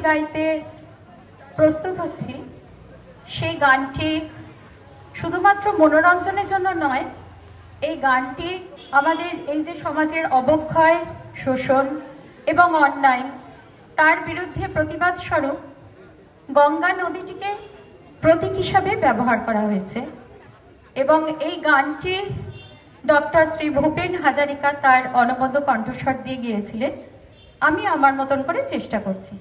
গাইতে প্রস্তুত হচ্ছি সেই গানটি শুধুমাত্র মনোরঞ্জনের জন্য নয়, এই গানটি আমাদের এই যে সমাজের অবক্ষয়, শোষণ এবং অন্যায় তার বিরুদ্ধে প্রতিবাদ স্বরূপ গঙ্গা নদীটিকে প্রতীক হিসাবে ব্যবহার করা হয়েছে। এবং এই গানটি ডক্টর শ্রী ভূপেন হাজারিকা তার অনবদ্য কণ্ঠস্বর দিয়ে গিয়েছিলেন। আমি আমার মতন করে চেষ্টা করছি।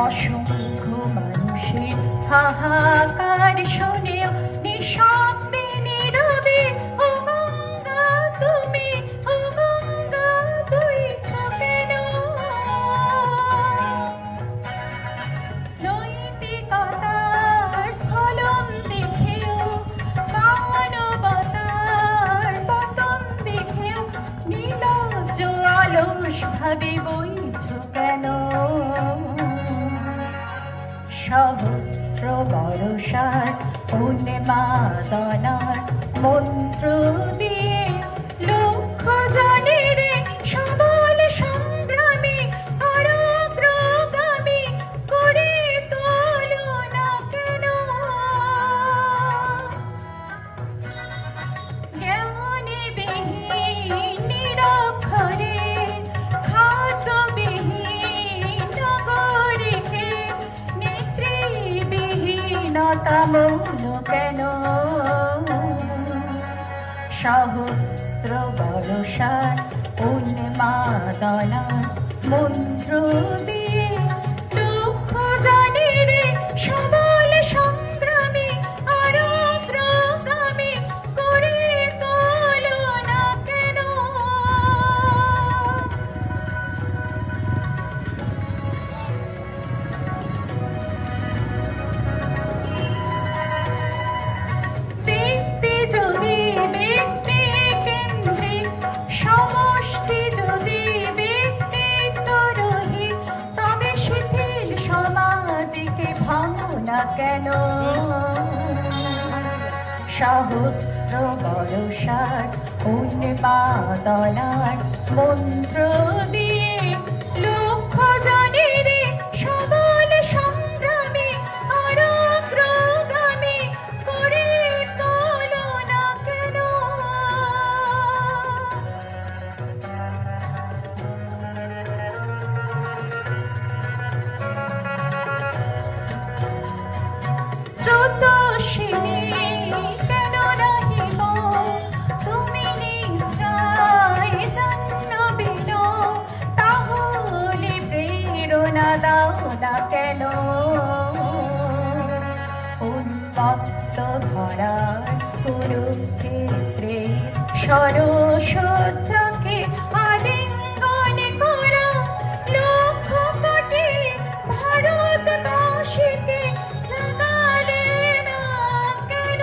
অসংখ্য মানুষের হাহাকার শুনেও নিঃশব্দে নীরবে ও গঙ্গা তুমি, ও গঙ্গা বইছ কেন? নৈতিকতার স্খলন দেখেও, মানবতার পতন দেখেও নির্লজ্জ অলস ভাবে বইছ কেন? সহস্র বরষার উন্মাদনার মন্ত্র দিয়ে লক্ষ জনের সবল সংগ্রামী অগ্রগামী করে তোলো না কেন? জ্ঞানে বিহীন নিরক্ষরে খাদ্যবিহীন নগরীকে মৌন কেন? সহস্র বরষার উন্মাদনার মন্ত্র দিয়ে লক্ষ জনের সবল সংগ্রামী আর অগ্রগামী করে তোলো না কেন? কেন? সহস্র বরষার উন্মাদনার মন্ত্র দিয়ে লক্ষ জনের সবল সংগ্রামী আর অগ্রগামী করে তোলো না কেন? স্রোতস্বিনী কেন রহিব, তুমি নিশ্চয় জাহ্নবী নও, তাহলে প্রেরণা দাও না কেন? উন্মত্ত ধরার কুরুক্ষেত্রে সরসজ্জাকে আলিঙ্গন করা লক্ষ কোটি ভারতবাসীকে জাগালে না কেন?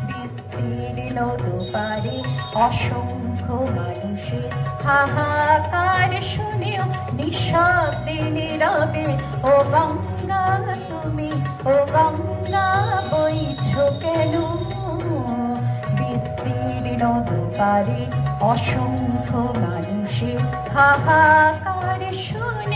বিস্তীর্ণ দুপারে অসংখ্য মানুষের হাহাকার শুনেও নিঃশব্দে নীরবে ও গঙ্গা তুমি, ও গঙ্গা বইছ কেন? বিস্তীর্ণ দুপারে অসংখ্য মানুষের হাহাকার শুনে